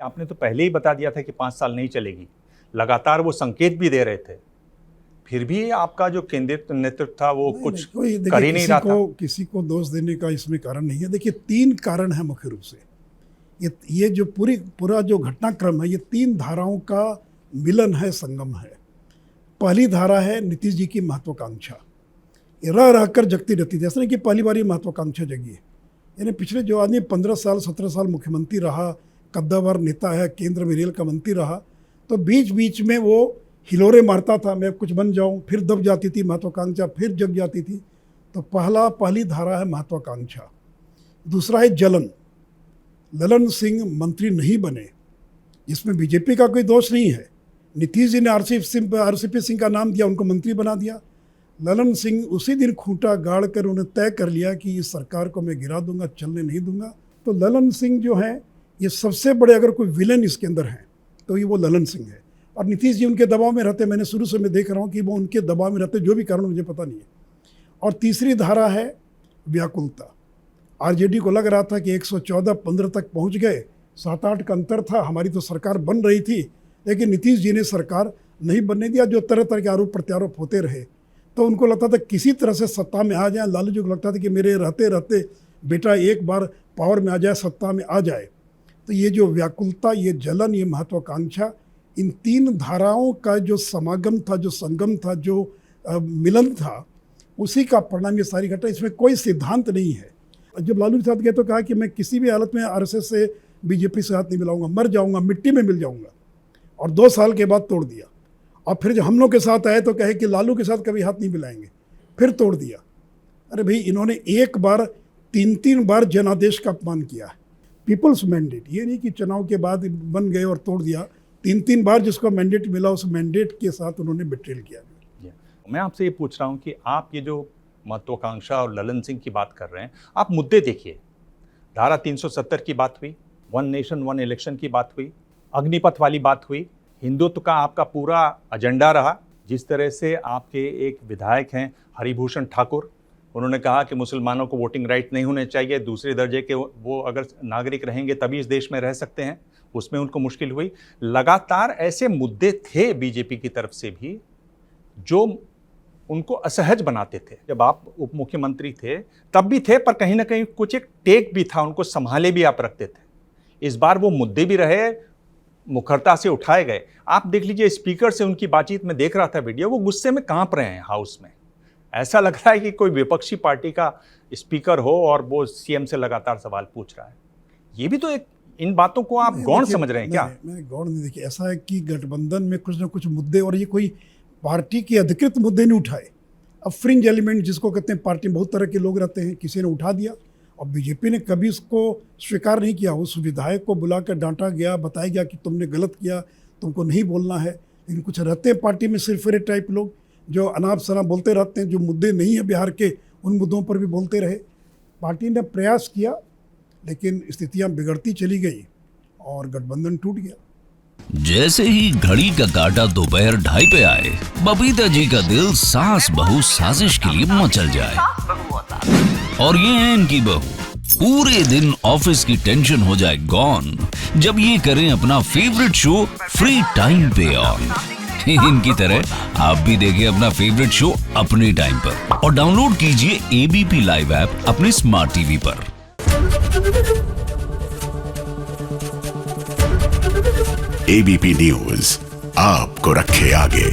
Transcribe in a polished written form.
आपने तो पहले ही बता दिया था कि 5 साल नहीं चलेगी, लगातार वो संकेत भी दे रहे थे, फिर भी आपका जो केंद्रित नेतृत्व था वो कुछ कर ही नहीं रहा था। किसी को दोष देने का इसमें कारण नहीं है। देखिए 3 कारण है मुख्य रूप से। ये जो पूरा जो घटनाक्रम है, ये 3 धाराओं का मिलन है, संगम है। पहली धारा है नीतीश जी की महत्वाकांक्षा, रह रहकर जगती रहती थी। ऐसा नहीं कि पहली बार ये महत्वाकांक्षा जगी है, यानी पिछले जो आदमी 15 साल 17 साल मुख्यमंत्री रहा, कद्दावर नेता है, केंद्र में रेल का मंत्री रहा, तो बीच बीच में वो हिलोरे मारता था, मैं कुछ बन जाऊं, फिर दब जाती थी महत्वाकांक्षा, फिर जग जाती थी। तो पहली धारा है महत्वाकांक्षा। दूसरा है जलन। ललन सिंह मंत्री नहीं बने, इसमें बीजेपी का कोई दोष नहीं है। नीतीश जी ने आरसीपी सिंह का नाम दिया, उनको मंत्री बना दिया। ललन सिंह उसी दिन खूंटा गाड़ कर उन्हें तय कर लिया कि इस सरकार को मैं गिरा दूंगा, चलने नहीं दूंगा। तो ललन सिंह जो है, ये सबसे बड़े अगर कोई विलेन इसके अंदर है तो ये वो ललन सिंह है। और नीतीश जी उनके दबाव में रहते, मैंने शुरू से मैं देख रहा हूँ कि वो उनके दबाव में रहते, जो भी कारण मुझे पता नहीं है। और तीसरी धारा है व्याकुलता। आरजेडी को लग रहा था कि 114-15 तक पहुँच गए, 7-8 का अंतर था, हमारी तो सरकार बन रही थी, लेकिन नीतीश जी ने सरकार नहीं बनने दिया। जो तरह तरह के आरोप प्रत्यारोप होते रहे, तो उनको लगता था किसी तरह से सत्ता में आ जाए। लालू जी को लगता था कि मेरे रहते रहते बेटा एक बार पावर में आ जाए, सत्ता में आ जाए। तो ये जो व्याकुलता, ये जलन, ये महत्वाकांक्षा, इन 3 धाराओं का जो समागम था, जो संगम था, जो मिलन था, उसी का परिणाम ये सारी घटना। इसमें कोई सिद्धांत नहीं है। जब लालू के साथ गए तो कहा कि मैं किसी भी हालत में आरएसएस से, बीजेपी से हाथ नहीं मिलाऊंगा, मर जाऊंगा, मिट्टी में मिल जाऊंगा। और 2 साल के बाद तोड़ दिया। और फिर जब हम लोग के साथ आए तो कहे कि लालू के साथ कभी हाथ नहीं मिलाएंगे, फिर तोड़ दिया। अरे भाई, इन्होंने एक बार 3 बार जनादेश का अपमान किया है। पीपल्स मैंडेट, ये नहीं कि चुनाव के बाद बन गए और तोड़ दिया। 3 बार जिसको मैंडेट मिला, उस मैंडेट के साथ उन्होंने बिट्रेल किया। मैं आपसे ये पूछ रहा हूँ कि आप ये जो महत्वाकांक्षा और ललन सिंह की बात कर रहे हैं, आप मुद्दे देखिए। धारा 370 की बात हुई, 1 नेशन 1 इलेक्शन की बात हुई, अग्निपथ वाली बात हुई, हिंदुत्व का आपका पूरा एजेंडा रहा। जिस तरह से आपके एक विधायक हैं हरिभूषण ठाकुर, उन्होंने कहा कि मुसलमानों को वोटिंग राइट नहीं होने चाहिए, दूसरे दर्जे के वो अगर नागरिक रहेंगे तभी इस देश में रह सकते हैं, उसमें उनको मुश्किल हुई। लगातार ऐसे मुद्दे थे बीजेपी की तरफ से भी जो उनको असहज बनाते थे। जब आप उप मुख्यमंत्री थे तब भी थे, पर कहीं ना कहीं कुछ एक टेक भी था, उनको संभाले भी आप रखते थे। इस बार वो मुद्दे भी रहे, मुखरता से उठाए गए। आप देख लीजिए, स्पीकर से उनकी बातचीत में देख रहा था वीडियो, वो गुस्से में कांप रहे हैं हाउस में। ऐसा लग रहा है कि कोई विपक्षी पार्टी का स्पीकर हो और वो सीएम से लगातार सवाल पूछ रहा है। ये भी तो एक, इन बातों को आप गौण समझ रहे हैं क्या? मैं गौण नहीं। देखिए, ऐसा है कि गठबंधन में कुछ ना कुछ मुद्दे, और ये कोई पार्टी के अधिकृत मुद्दे नहीं उठाए। अब फ्रिंज एलिमेंट जिसको कहते हैं, पार्टी में बहुत तरह के लोग रहते हैं, किसी ने उठा दिया और बीजेपी ने कभी उसको स्वीकार नहीं किया। उस विधायक को बुलाकर डांटा गया, बताया गया कि तुमने गलत किया, तुमको नहीं बोलना है। लेकिन कुछ रहते हैं पार्टी में सिरफिरे टाइप लोग, जो अनाप शनाप बोलते रहते हैं, जो मुद्दे नहीं है बिहार के, उन मुद्दों पर भी बोलते रहे। पार्टी ने प्रयास किया, लेकिन स्थितियां बिगड़ती चली गई और गठबंधन टूट गया। जैसे ही घड़ी का काटा दोपहर 2:30 पे आए, बबीता जी का दिल सास बहू साजिश के लिए मचल जाए। और ये है इनकी बहू, पूरे दिन ऑफिस की टेंशन हो जाए गॉन जब ये करें अपना फेवरेट शो फ्री टाइम पे ऑन। इनकी तरह आप भी देखिए अपना फेवरेट शो अपने टाइम पर और डाउनलोड कीजिए एबीपी लाइव ऐप अपने स्मार्ट टीवी पर। एबीपी न्यूज आपको रखे आगे।